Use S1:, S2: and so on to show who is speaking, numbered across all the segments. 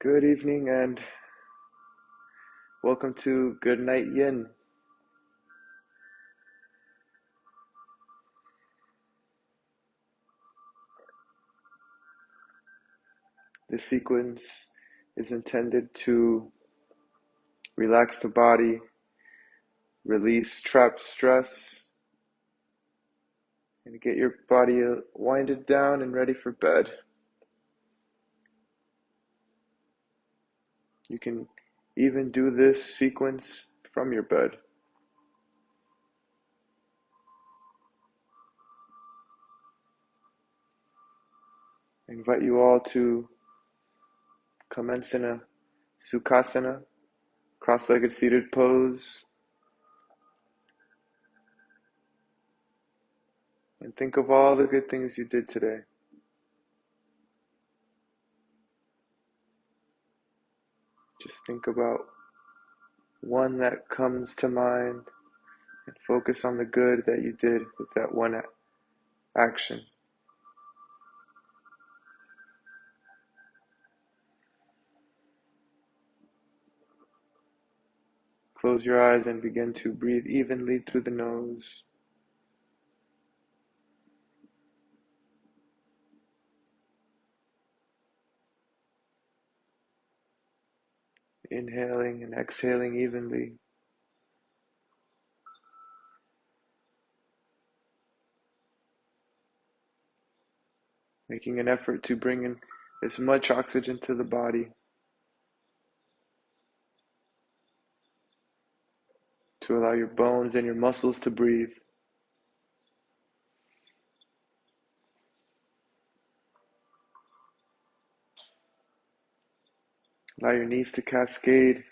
S1: Good evening and welcome to Good Night Yin. This sequence is intended to relax the body, release trapped stress, and get your body winded down and ready for bed. You can even do this sequence from your bed. I invite you all to commence in a Sukhasana, cross-legged seated pose, and think of all the good things you did today. Just think about one that comes to mind and focus on the good that you did with that one action. Close your eyes and begin to breathe evenly through the nose. Inhaling and exhaling evenly. Making an effort to bring in as much oxygen to the body to allow your bones and your muscles to breathe. Allow your knees to cascade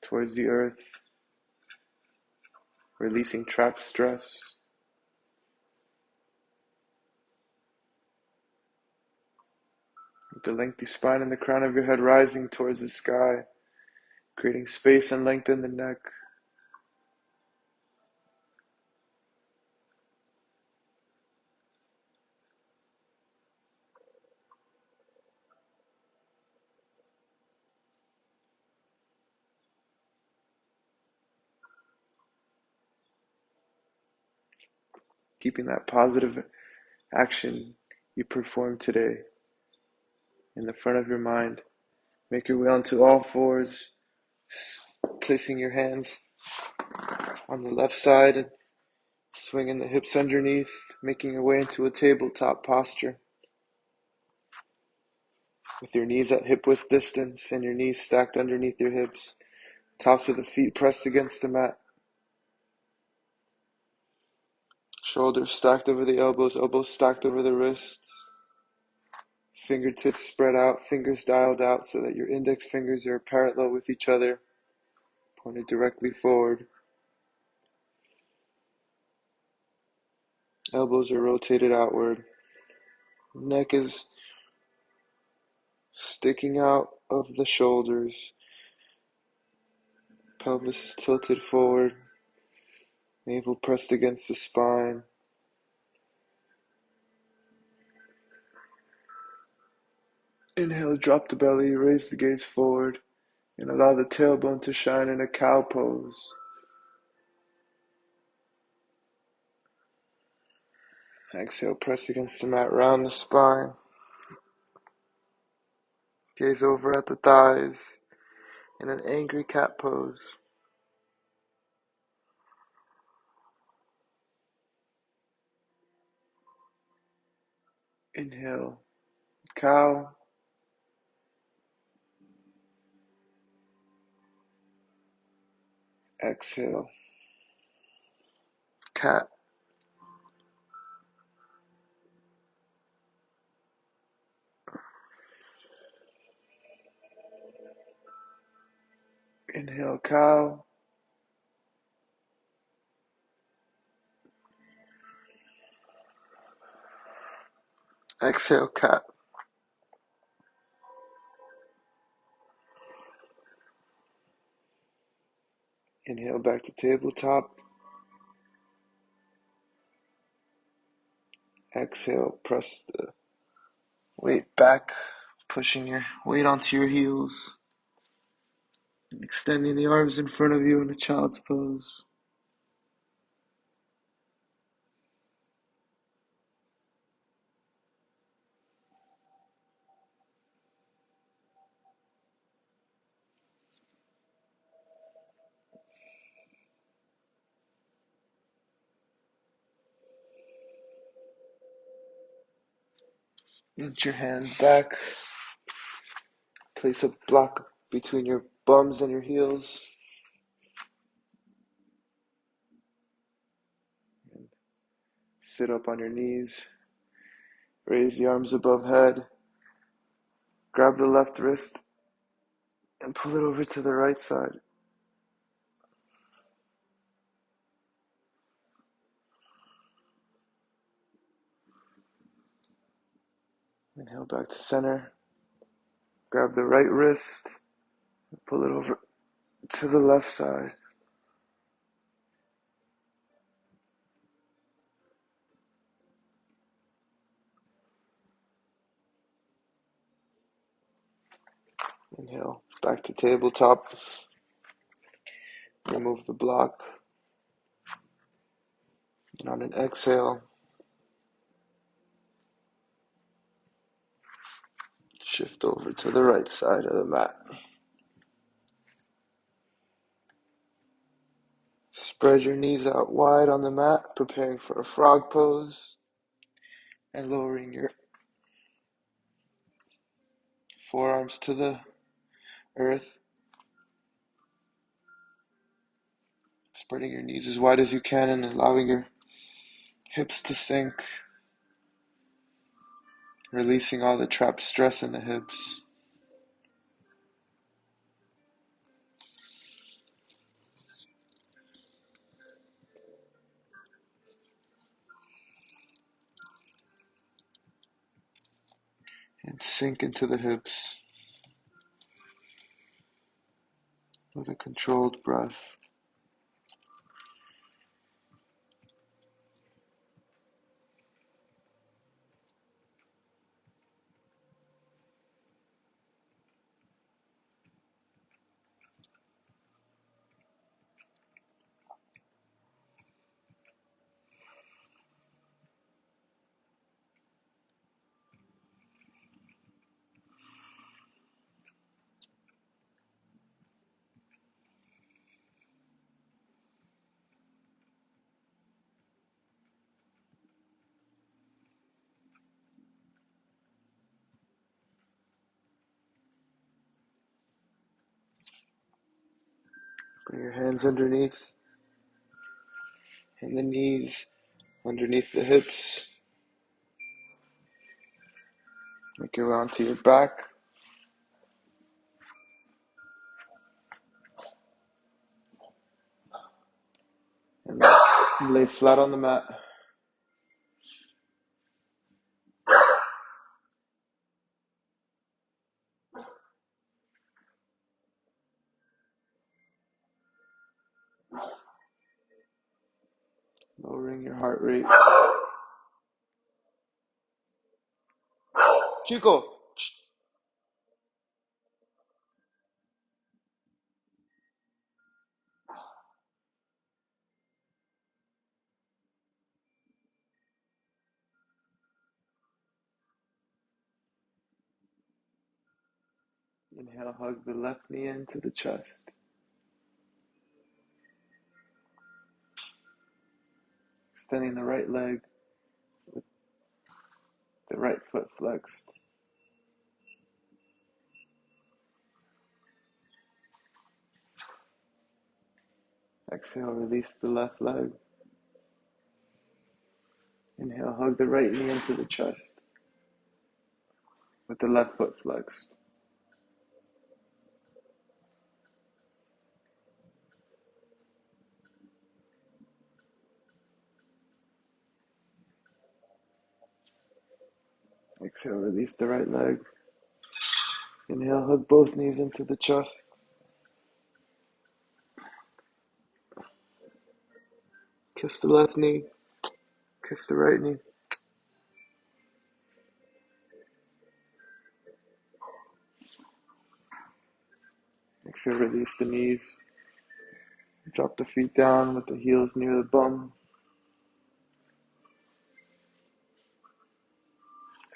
S1: towards the earth, releasing trapped stress. With the lengthy spine and the crown of your head rising towards the sky, creating space and length in the neck. Keeping that positive action you performed today in the front of your mind. Make your way onto all fours, placing your hands on the left side and swinging the hips underneath, making your way into a tabletop posture with your knees at hip width distance and your knees stacked underneath your hips, tops of the feet pressed against the mat, shoulders stacked over the elbows, elbows stacked over the wrists, fingertips spread out, fingers dialed out so that your index fingers are parallel with each other, pointed directly forward. Elbows are rotated outward. Neck is sticking out of the shoulders. Pelvis tilted forward. Navel pressed against the spine. Inhale, drop the belly, raise the gaze forward, and allow the tailbone to shine in a cow pose. Exhale, press against the mat, round the spine. Gaze over at the thighs in an angry cat pose. Inhale, cow. Exhale, cat. Inhale, cow. Exhale, cat. Inhale back to tabletop. Exhale, press the weight back, pushing your weight onto your heels, extending the arms in front of you in a child's pose. Reach your hands back, place a block between your bums and your heels. Sit up on your knees, raise the arms above head, grab the left wrist and pull it over to the right side. Inhale back to center, grab the right wrist, and pull it over to the left side. Inhale back to tabletop, remove the block, and on an exhale, shift over to the right side of the mat. Spread your knees out wide on the mat, preparing for a frog pose, and lowering your forearms to the earth, spreading your knees as wide as you can and allowing your hips to sink, releasing all the trapped stress in the hips. And sink into the hips with a controlled breath. Bring your hands underneath and the knees underneath the hips. Make your way onto your back. And lay flat on the mat. Lowering your heart rate. Chico! Inhale, hug the left knee into the chest. Extending the right leg with the right foot flexed. Exhale, release the left leg. Inhale, hug the right knee into the chest with the left foot flexed. Exhale, release the right leg. Inhale, hug both knees into the chest. Kiss the left knee. Kiss the right knee. Exhale, release the knees. Drop the feet down with the heels near the bum.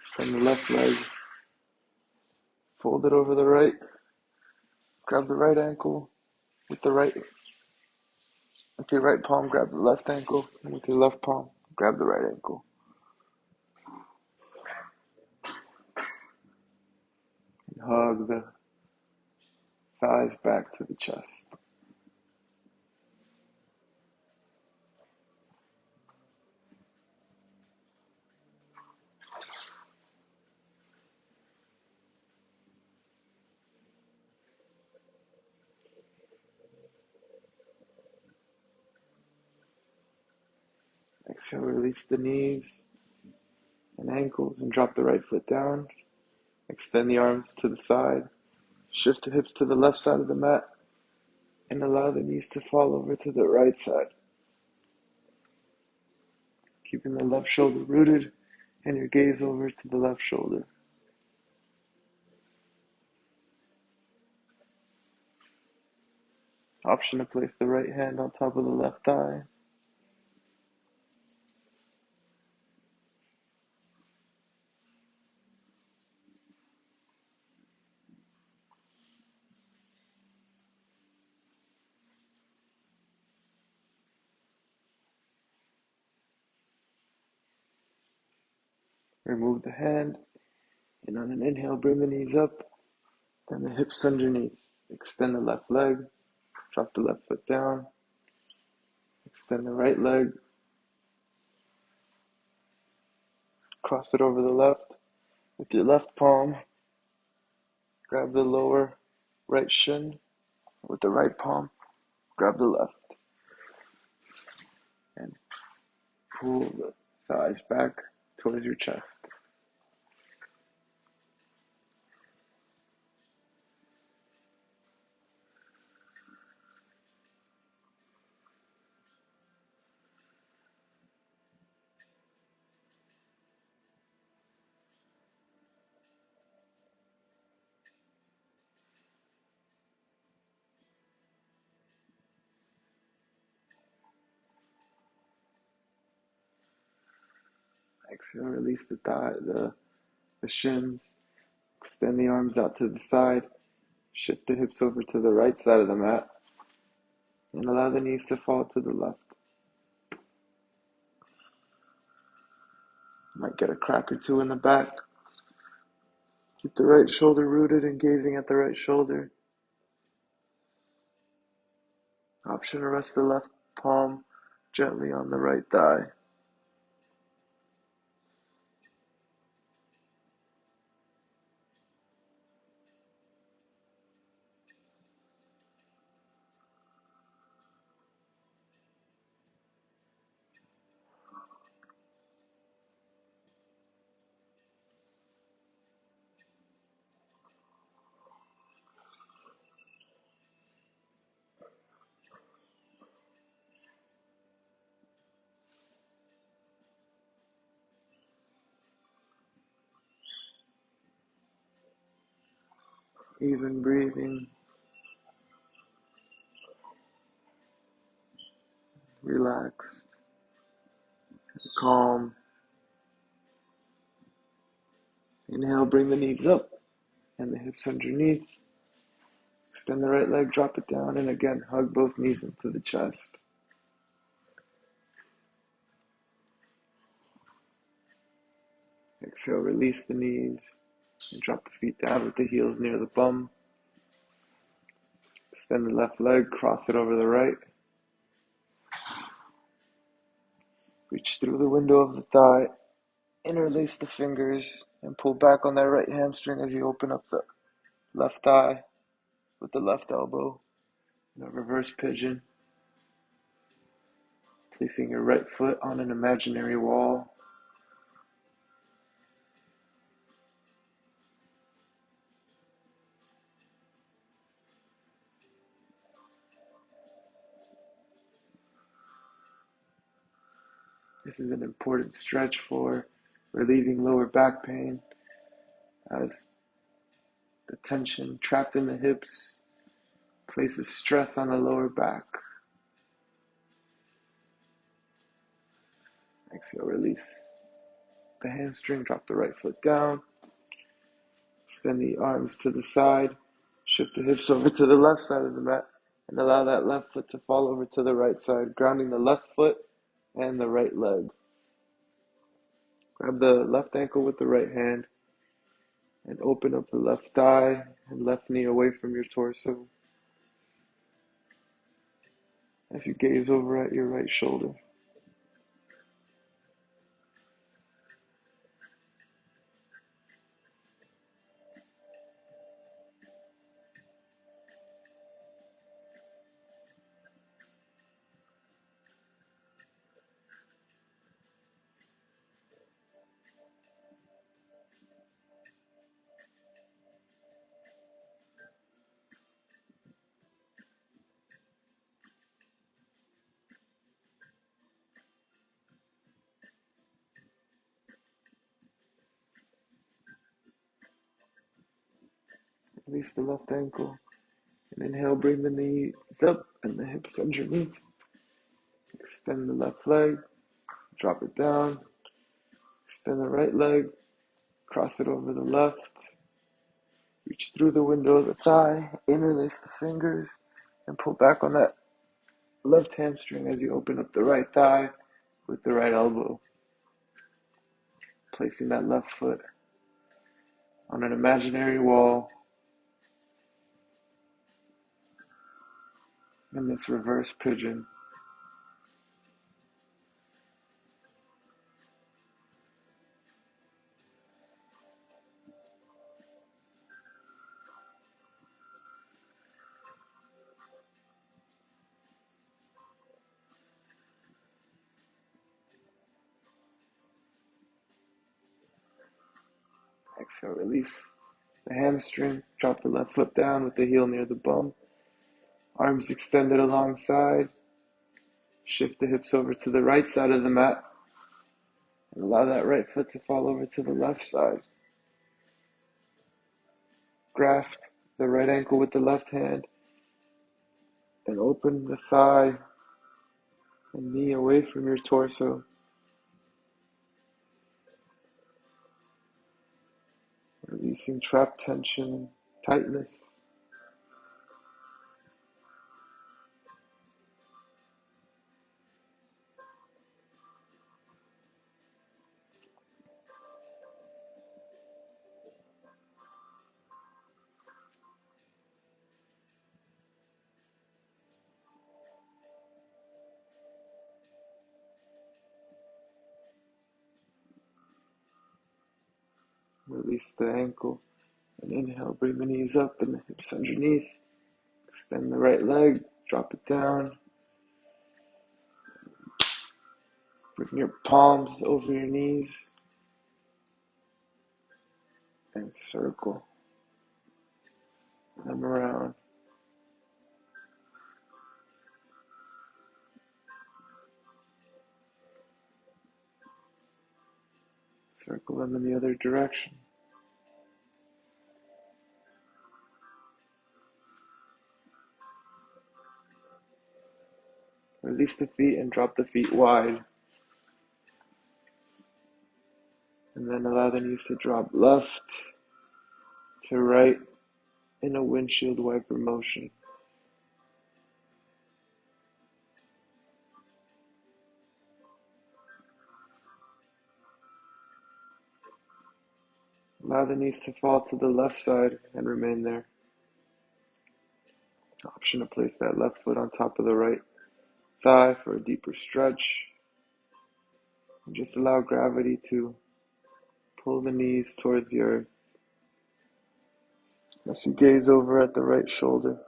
S1: Extend the left leg. Fold it over the right. Grab the right ankle with the right. With your right palm, grab the left ankle. And with your left palm, grab the right ankle. And hug the thighs back to the chest. Exhale, release the knees and ankles and drop the right foot down. Extend the arms to the side. Shift the hips to the left side of the mat and allow the knees to fall over to the right side. Keeping the left shoulder rooted and your gaze over to the left shoulder. Option to place the right hand on top of the left thigh. Remove the hand, and on an inhale, bring the knees up, then the hips underneath. Extend the left leg, drop the left foot down, extend the right leg, cross it over the left. With your left palm, grab the lower right shin. With the right palm, grab the left. And pull the thighs back towards your chest. Exhale, release the thigh, the shins. Extend the arms out to the side. Shift the hips over to the right side of the mat. And allow the knees to fall to the left. Might get a crack or two in the back. Keep the right shoulder rooted and gazing at the right shoulder. Option to rest the left palm gently on the right thigh. Even breathing. Relaxed. Calm. Inhale, bring the knees up and the hips underneath. Extend the right leg, drop it down, and again, hug both knees into the chest. Exhale, release the knees and drop the feet down with the heels near the bum. Extend the left leg, cross it over the right. Reach through the window of the thigh, interlace the fingers, and pull back on that right hamstring as you open up the left thigh with the left elbow in a reverse pigeon. Placing your right foot on an imaginary wall. This is an important stretch for relieving lower back pain as the tension trapped in the hips places stress on the lower back. Exhale, release the hamstring, drop the right foot down. Extend the arms to the side. Shift the hips over to the left side of the mat and allow that left foot to fall over to the right side, grounding the left foot and the right leg. Grab the left ankle with the right hand and open up the left thigh and left knee away from your torso as you gaze over at your right shoulder. Release the left ankle and inhale, bring the knees up and the hips underneath. Extend the left leg, drop it down. Extend the right leg, cross it over the left. Reach through the window of the thigh, interlace the fingers, and pull back on that left hamstring as you open up the right thigh with the right elbow. Placing that left foot on an imaginary wall in this reverse pigeon. Exhale, release the hamstring. Drop the left foot down with the heel near the bum. Arms extended alongside. Shift the hips over to the right side of the mat. And allow that right foot to fall over to the left side. Grasp the right ankle with the left hand and open the thigh and knee away from your torso. Releasing trapped tension, tightness. Release the ankle and inhale, bring the knees up and the hips underneath. Extend the right leg, drop it down. Bring your palms over your knees and circle them around. Circle them in the other direction. Release the feet and drop the feet wide. And then allow the knees to drop left to right in a windshield wiper motion. Allow the knees to fall to the left side and remain there. Option to place that left foot on top of the right thigh for a deeper stretch. And just allow gravity to pull the knees towards the earth as you gaze over at the right shoulder.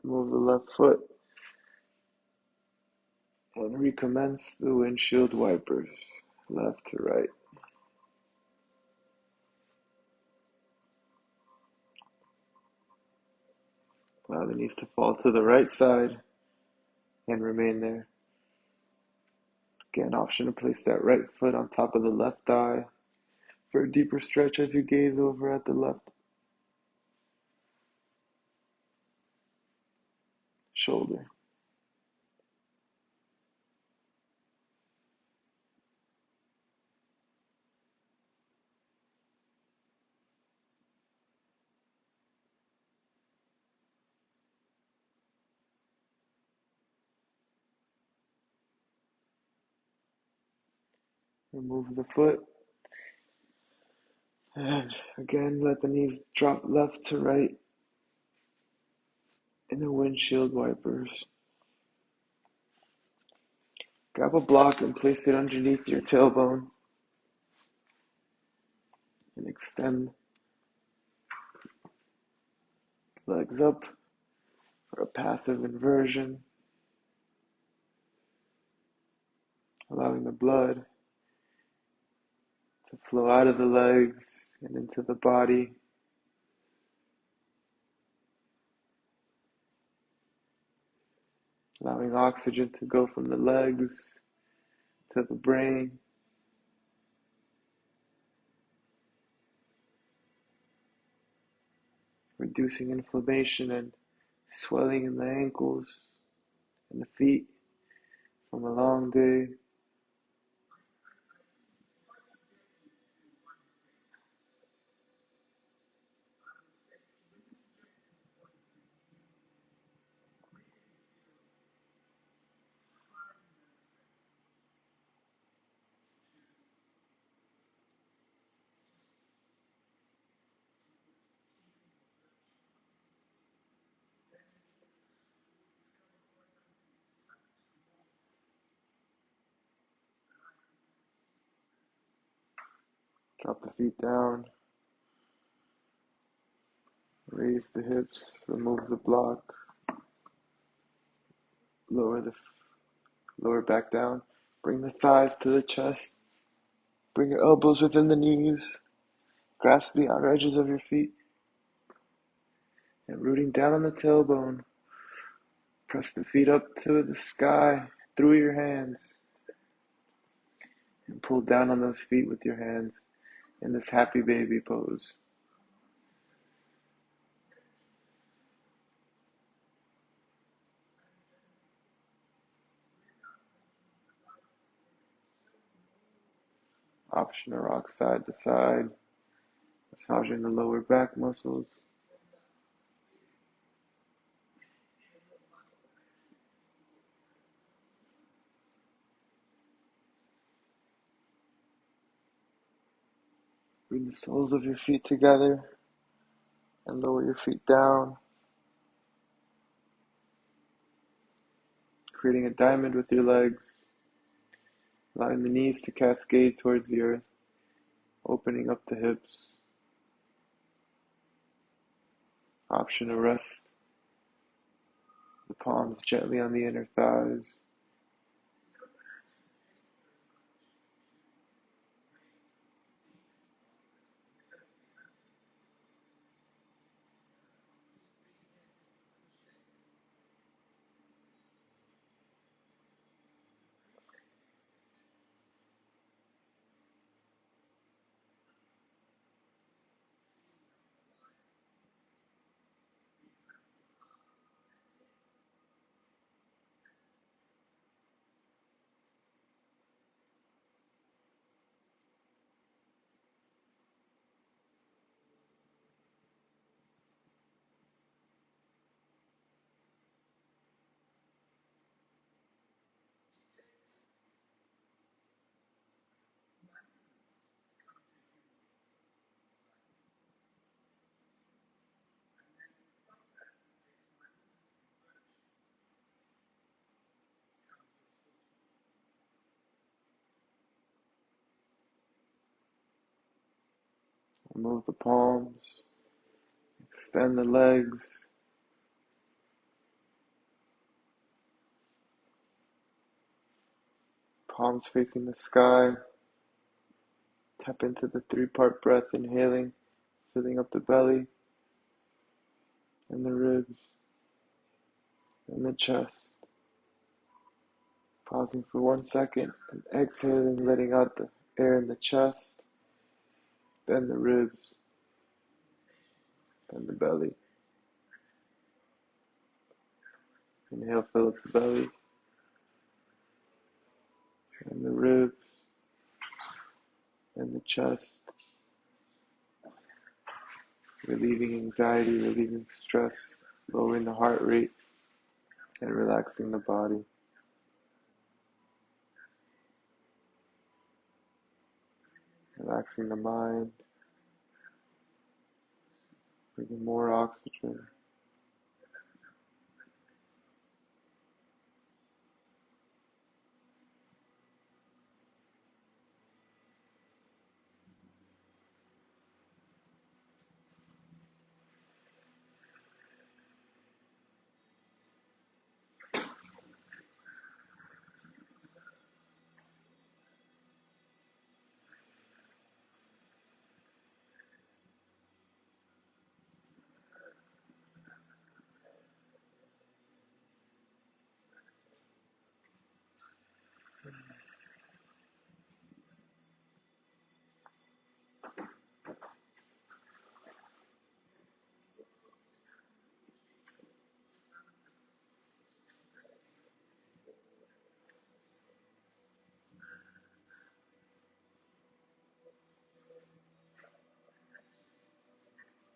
S1: Move the left foot and recommence the windshield wipers, left to right. Allow the knees to fall to the right side and remain there. Again, option to place that right foot on top of the left thigh for a deeper stretch as you gaze over at the left shoulder. Remove the foot. And again, let the knees drop left to right in the windshield wipers. Grab a block and place it underneath your tailbone and extend legs up for a passive inversion, allowing the blood to flow out of the legs and into the body. Allowing oxygen to go from the legs to the brain. Reducing inflammation and swelling in the ankles and the feet from a long day. Drop the feet down. Raise the hips. Remove the block. Lower back down. Bring the thighs to the chest. Bring your elbows within the knees. Grasp the outer edges of your feet. And rooting down on the tailbone. Press the feet up to the sky through your hands. And pull down on those feet with your hands in this happy baby pose. Option to rock side to side, massaging the lower back muscles. Bring the soles of your feet together and lower your feet down, creating a diamond with your legs, allowing the knees to cascade towards the earth, opening up the hips. Option to rest the palms gently on the inner thighs. Remove the palms, extend the legs, palms facing the sky. Tap into the 3-part breath, inhaling, filling up the belly and the ribs and the chest. Pausing for 1 second and exhaling, letting out the air in the chest, then the ribs, then the belly. Inhale, fill up the belly and the ribs and the chest, relieving anxiety, relieving stress, lowering the heart rate, and relaxing the body. Relaxing the mind, bringing more oxygen.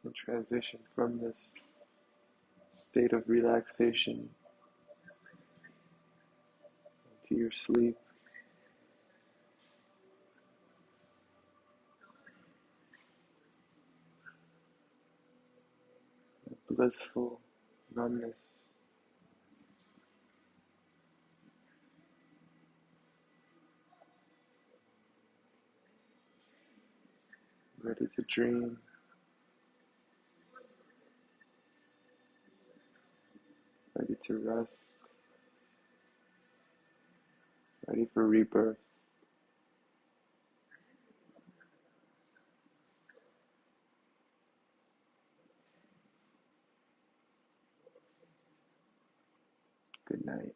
S1: And transition from this state of relaxation to your sleep. Blissful numbness, ready to dream, ready to rest, ready for rebirth. Good night.